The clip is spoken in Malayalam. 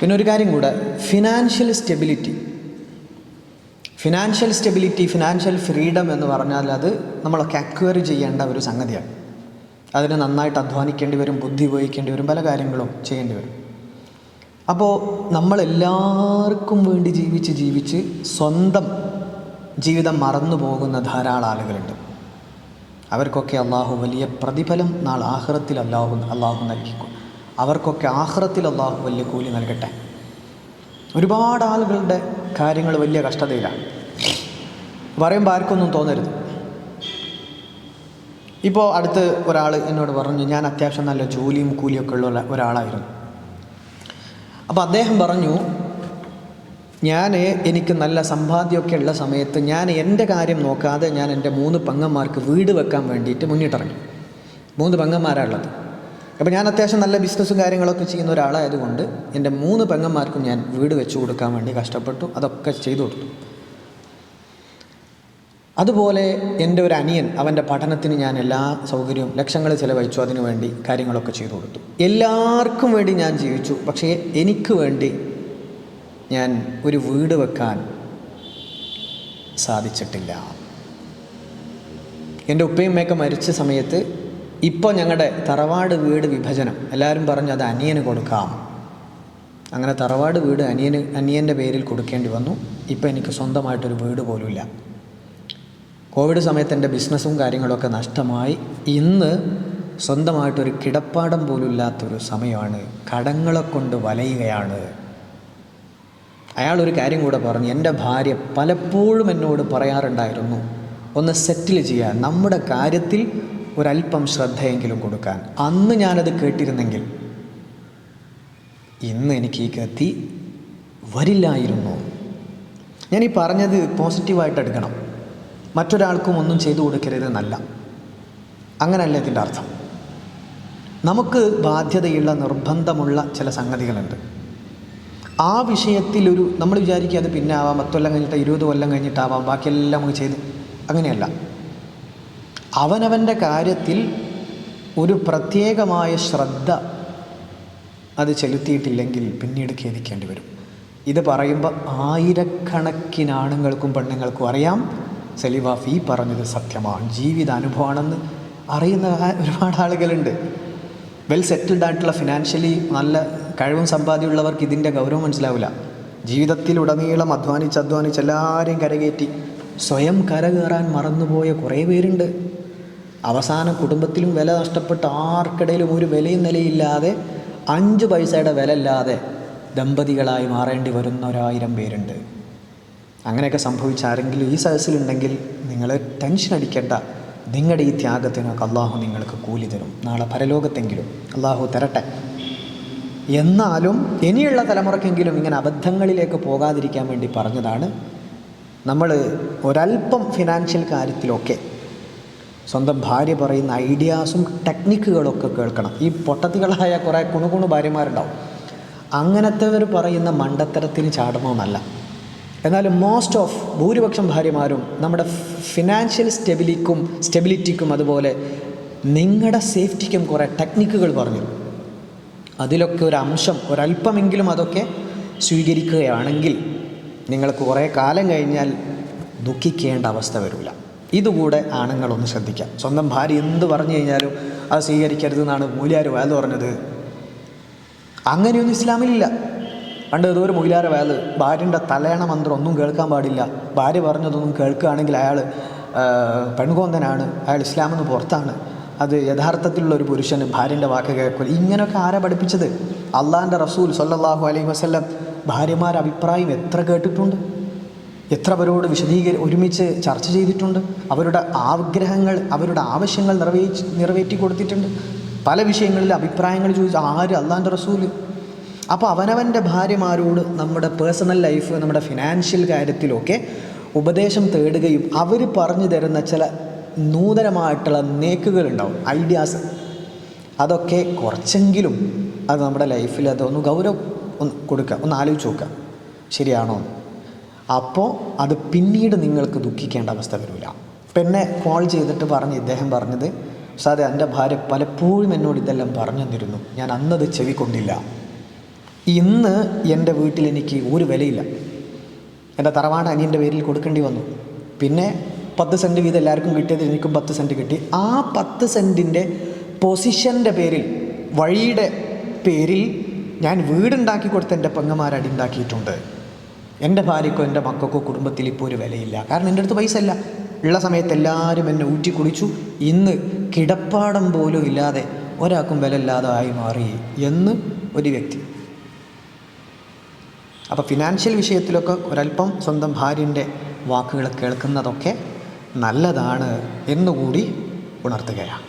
പിന്നെ ഒരു കാര്യം കൂടെ, ഫിനാൻഷ്യൽ സ്റ്റെബിലിറ്റി, ഫിനാൻഷ്യൽ ഫ്രീഡം എന്ന് പറഞ്ഞാൽ അത് നമ്മളൊക്കെ അക്വയർ ചെയ്യേണ്ട ഒരു സംഗതിയാണ്. അതിന് നന്നായിട്ട് അധ്വാനിക്കേണ്ടി വരും, ബുദ്ധി ഉപയോഗിക്കേണ്ടി വരും, പല കാര്യങ്ങളും ചെയ്യേണ്ടി വരും. അപ്പോൾ നമ്മളെല്ലാവർക്കും വേണ്ടി ജീവിച്ച് സ്വന്തം ജീവിതം മറന്നു പോകുന്ന ധാരാളം ആളുകളുണ്ട്. അവർക്കൊക്കെ അള്ളാഹു വലിയ പ്രതിഫലം നാളെ ആഖിറത്തിൽ അള്ളാഹു നൽകിക്കും. അവർക്കൊക്കെ ആഖിറത്തിൽ അള്ളാഹു വലിയ കൂലി നൽകട്ടെ. ഒരുപാട് ആളുകളുടെ കാര്യങ്ങൾ വലിയ കഷ്ടതയിലാണ്. പറയുമ്പോൾ ആർക്കൊന്നും തോന്നരുത്. ഇപ്പോൾ അടുത്ത് ഒരാൾ എന്നോട് പറഞ്ഞു, ഞാൻ അത്യാവശ്യം നല്ല ജോലിയും കൂലിയൊക്കെ ഉള്ള ഒരാളായിരുന്നു. അപ്പോൾ അദ്ദേഹം പറഞ്ഞു, എനിക്ക് നല്ല സമ്പാദ്യമൊക്കെ ഉള്ള സമയത്ത് ഞാൻ എൻ്റെ കാര്യം നോക്കാതെ ഞാൻ എൻ്റെ 3 പെങ്ങന്മാർക്ക് വീട് വെക്കാൻ വേണ്ടിയിട്ട് മുന്നിട്ടിറങ്ങി. 3 പെങ്ങന്മാരാണുള്ളത്. അപ്പോൾ ഞാൻ അത്യാവശ്യം നല്ല ബിസിനസ്സും കാര്യങ്ങളൊക്കെ ചെയ്യുന്ന ഒരാളായതുകൊണ്ട് എൻ്റെ 3 പെങ്ങന്മാർക്കും ഞാൻ വീട് വെച്ച് കൊടുക്കാൻ വേണ്ടി കഷ്ടപ്പെട്ടു. അതൊക്കെ ചെയ്തു കൊടുത്തു. അതുപോലെ എൻ്റെ ഒരു അനിയൻ, അവൻ്റെ പഠനത്തിന് ഞാൻ എല്ലാ സൗകര്യവും ലക്ഷങ്ങൾ ചിലവഴിച്ചു, അതിനു വേണ്ടി കാര്യങ്ങളൊക്കെ ചെയ്തു കൊടുത്തു. എല്ലാവർക്കും വേണ്ടി ഞാൻ ജീവിച്ചു. പക്ഷേ എനിക്ക് വേണ്ടി ഞാൻ ഒരു വീട് വെക്കാൻ സാധിച്ചിട്ടില്ല. എൻ്റെ ഉപ്പയുമ്മയൊക്കെ മരിച്ച സമയത്ത് ഇപ്പോൾ ഞങ്ങളുടെ തറവാട് വീട് വിഭജനം, എല്ലാവരും പറഞ്ഞു അത് അനിയന് കൊടുക്കാം. അങ്ങനെ തറവാട് വീട് അനിയൻ്റെ പേരിൽ കൊടുക്കേണ്ടി വന്നു. ഇപ്പോൾ എനിക്ക് സ്വന്തമായിട്ടൊരു വീട് പോലുമില്ല. കോവിഡ് സമയത്ത് എൻ്റെ ബിസിനസ്സും കാര്യങ്ങളൊക്കെ നഷ്ടമായി. ഇന്ന് സ്വന്തമായിട്ടൊരു കിടപ്പാടം പോലും ഇല്ലാത്തൊരു സമയമാണ്. കടങ്ങളെ കൊണ്ട് വലയുകയാണ്. അയാളൊരു കാര്യം കൂടെ പറഞ്ഞു, എൻ്റെ ഭാര്യ പലപ്പോഴും എന്നോട് പറയാറുണ്ടായിരുന്നു, ഒന്ന് സെറ്റിൽ ചെയ്യാൻ, നമ്മുടെ കാര്യത്തിൽ ഒരല്പം ശ്രദ്ധയെങ്കിലും കൊടുക്കാൻ. അന്ന് ഞാനത് കേട്ടിരുന്നെങ്കിൽ ഇന്ന് എനിക്ക് ഈ ഗതി വരില്ലായിരുന്നു. ഞാനീ പറഞ്ഞത് പോസിറ്റീവായിട്ട് എടുക്കണം. മറ്റൊരാൾക്കും ഒന്നും ചെയ്തു കൊടുക്കരുതെന്നല്ല, അങ്ങനല്ല ഇതിൻ്റെ അർത്ഥം. നമുക്ക് ബാധ്യതയുള്ള നിർബന്ധമുള്ള ചില സംഗതികളുണ്ട്. ആ വിഷയത്തിൽ നമ്മൾ വിചാരിക്കുക അത് പിന്നെ ആവാം, 10 കൊല്ലം കഴിഞ്ഞിട്ട് 20 കൊല്ലം കഴിഞ്ഞിട്ടാവാം, ബാക്കിയെല്ലാം നമുക്ക് ചെയ്ത്, അങ്ങനെയല്ല. അവനവൻ്റെ കാര്യത്തിൽ ഒരു പ്രത്യേകമായ ശ്രദ്ധ അത് ചെലുത്തിയിട്ടില്ലെങ്കിൽ പിന്നീട് ഖേദിക്കേണ്ടി വരും. ഇത് പറയുമ്പോൾ ആയിരക്കണക്കിന് ആണുങ്ങൾക്കും പെണ്ണുങ്ങൾക്കും അറിയാം സലിവാഫി പറഞ്ഞത് സത്യമാണ്, ജീവിതാനുഭവമാണെന്ന് അറിയുന്ന ഒരുപാട് ആളുകളുണ്ട്. വെൽ സെറ്റിൽഡ് ആയിട്ടുള്ള ഫിനാൻഷ്യലി നല്ല കഴിവും സമ്പാദ്യമുള്ളവർക്ക് ഇതിൻ്റെ ഗൗരവം മനസ്സിലാവില്ല. ജീവിതത്തിലുടനീളം അധ്വാനിച്ച് എല്ലാവരെയും കരകയറ്റി സ്വയം കരകയറാൻ മറന്നുപോയ കുറേ പേരുണ്ട്. അവസാനം കുടുംബത്തിലും വില നഷ്ടപ്പെട്ട് ആർക്കിടയിലും ഒരു വിലയും നിലയില്ലാതെ 5 പൈസയുടെ വില ഇല്ലാതെ ദമ്പതികളായി മാറേണ്ടി വരുന്ന 1000 പേരുണ്ട്. അങ്ങനെയൊക്കെ സംഭവിച്ച ആരെങ്കിലും ഈ സദസ്സിലുണ്ടെങ്കിൽ നിങ്ങൾ ടെൻഷൻ അടിക്കേണ്ട. നിങ്ങളുടെ ഈ ത്യാഗത്തിനൊക്കെ അള്ളാഹു നിങ്ങൾക്ക് കൂലി തരും. നാളെ പരലോകത്തെങ്കിലും അള്ളാഹു തരട്ടെ. എന്നാലും ഇനിയുള്ള തലമുറക്കെങ്കിലും ഇങ്ങനെ അബദ്ധങ്ങളിലേക്ക് പോകാതിരിക്കാൻ വേണ്ടി പറഞ്ഞതാണ്. നമ്മൾ ഒരല്പം ഫിനാൻഷ്യൽ കാര്യത്തിലൊക്കെ സ്വന്തം ഭാര്യ പറയുന്ന ഐഡിയാസും ടെക്നിക്കുകളൊക്കെ കേൾക്കണം. ഈ പൊട്ടത്തികളായ കുറേ കുണുകുണു ഭാര്യമാരുണ്ടാവും. അങ്ങനത്തെവർ പറയുന്ന മണ്ടത്തരത്തിന് ചാടണമെന്നല്ല. എന്നാലും ഭൂരിപക്ഷം ഭാര്യമാരും നമ്മുടെ ഫിനാൻഷ്യൽ സ്റ്റെബിലിറ്റിക്കും അതുപോലെ നിങ്ങളുടെ സേഫ്റ്റിക്കും കുറേ ടെക്നിക്കുകൾ പറഞ്ഞു. അതിലൊക്കെ ഒരല്പമെങ്കിലും അതൊക്കെ സ്വീകരിക്കുകയാണെങ്കിൽ നിങ്ങൾക്ക് കുറേ കാലം കഴിഞ്ഞാൽ ദുഃഖിക്കേണ്ട അവസ്ഥ വരില്ല. ഇതുകൂടെ ആണുങ്ങളൊന്ന് ശ്രദ്ധിക്കാം. സ്വന്തം ഭാര്യ എന്ത് പറഞ്ഞു കഴിഞ്ഞാലും അത് സ്വീകരിക്കരുതെന്നാണ് മൂല്യാർ വയൽ പറഞ്ഞത്. അങ്ങനെയൊന്നും ഇസ്ലാമിലില്ല. പണ്ട് ഏതോ ഒരു മൂല്യാര വയൽ, ഭാര്യൻ്റെ തലയണ മന്ത്രം ഒന്നും കേൾക്കാൻ പാടില്ല, ഭാര്യ പറഞ്ഞതൊന്നും കേൾക്കുകയാണെങ്കിൽ അയാൾ പെൺകോന്തനാണ്, അയാൾ ഇസ്ലാമെന്ന് പുറത്താണ്, അത് യഥാർത്ഥത്തിലുള്ള ഒരു പുരുഷന് ഭാര്യൻ്റെ വാക്ക് കേൾക്കില്ല. ഇങ്ങനെയൊക്കെ ആരാ പഠിപ്പിച്ചത്? അള്ളാഹിൻ്റെ റസൂൽ സ്വല്ലല്ലാഹു അലൈഹി വസല്ലം ഭാര്യമാരുടെ അഭിപ്രായം എത്ര കേട്ടിട്ടുണ്ട്, എത്ര പേരോട് ഒരുമിച്ച് ചർച്ച ചെയ്തിട്ടുണ്ട്, അവരുടെ ആഗ്രഹങ്ങൾ അവരുടെ ആവശ്യങ്ങൾ നിറവേറ്റി കൊടുത്തിട്ടുണ്ട്. പല വിഷയങ്ങളിൽ അഭിപ്രായങ്ങൾ ചോദിച്ചു ആര്? അള്ളാഹിൻ്റെ റസൂൽ. അപ്പോൾ അവനവൻ്റെ ഭാര്യമാരോട് നമ്മുടെ പേഴ്സണൽ ലൈഫ്, നമ്മുടെ ഫിനാൻഷ്യൽ കാര്യത്തിലൊക്കെ ഉപദേശം തേടുകയും അവർ പറഞ്ഞു തരുന്ന ചില നൂതനമായിട്ടുള്ള നേക്കുകളുണ്ടാവും, ഐഡിയാസ്, അതൊക്കെ കുറച്ചെങ്കിലും അത് നമ്മുടെ ലൈഫിൽ അതൊന്ന് ഗൗരവം കൊടുക്കുക, ഒന്ന് ആലോചിച്ച് നോക്കുക ശരിയാണോ. അപ്പോൾ അത് പിന്നീട് നിങ്ങൾക്ക് ദുഃഖിക്കേണ്ട അവസ്ഥ വരില്ല. പിന്നെ കോൾ ചെയ്തിട്ട് ഇദ്ദേഹം പറഞ്ഞത്, ഉസ്താദേ എൻ്റെ ഭാര്യ പലപ്പോഴും എന്നോട് ഇതെല്ലാം പറഞ്ഞു തന്നിരുന്നു, ഞാൻ അന്നത് ചെവിക്കൊണ്ടില്ല. ഇന്ന് എൻ്റെ വീട്ടിൽ എനിക്ക് ഒരു വിലയില്ല. എൻ്റെ തറവാട് അനിയൻ്റെ പേരിൽ കൊടുക്കേണ്ടി വന്നു. പിന്നെ 10 സെൻറ്റ് വീതം എല്ലാവർക്കും കിട്ടിയത് എനിക്കും 10 സെൻറ്റ് കിട്ടി. ആ 10 സെൻറ്റിൻ്റെ പൊസിഷൻ്റെ പേരിൽ, വഴിയുടെ പേരിൽ ഞാൻ വീടുണ്ടാക്കി കൊടുത്ത എൻ്റെ പെങ്ങന്മാർ അടിയുണ്ടാക്കിയിട്ടുണ്ട്. എൻ്റെ ഭാര്യയ്ക്കോ എൻ്റെ മക്കൾക്കോ കുടുംബത്തിൽ ഇപ്പോൾ ഒരു വിലയില്ല. കാരണം എൻ്റെ അടുത്ത് പൈസ ഇല്ല. ഉള്ള സമയത്ത് എല്ലാവരും എന്നെ ഊറ്റി കുടിച്ചു. ഇന്ന് കിടപ്പാടം പോലും ഇല്ലാതെ ഒരാൾക്കും വില ഇല്ലാതെ ആയി മാറി എന്ന് ഒരു വ്യക്തി. അപ്പോൾ ഫിനാൻഷ്യൽ വിഷയത്തിലൊക്കെ ഒരല്പം സ്വന്തം ഭാര്യൻ്റെ വാക്കുകൾ കേൾക്കുന്നതൊക്കെ നല്ലതാണ് എന്നുകൂടി ഉണർത്തുകയാണ്.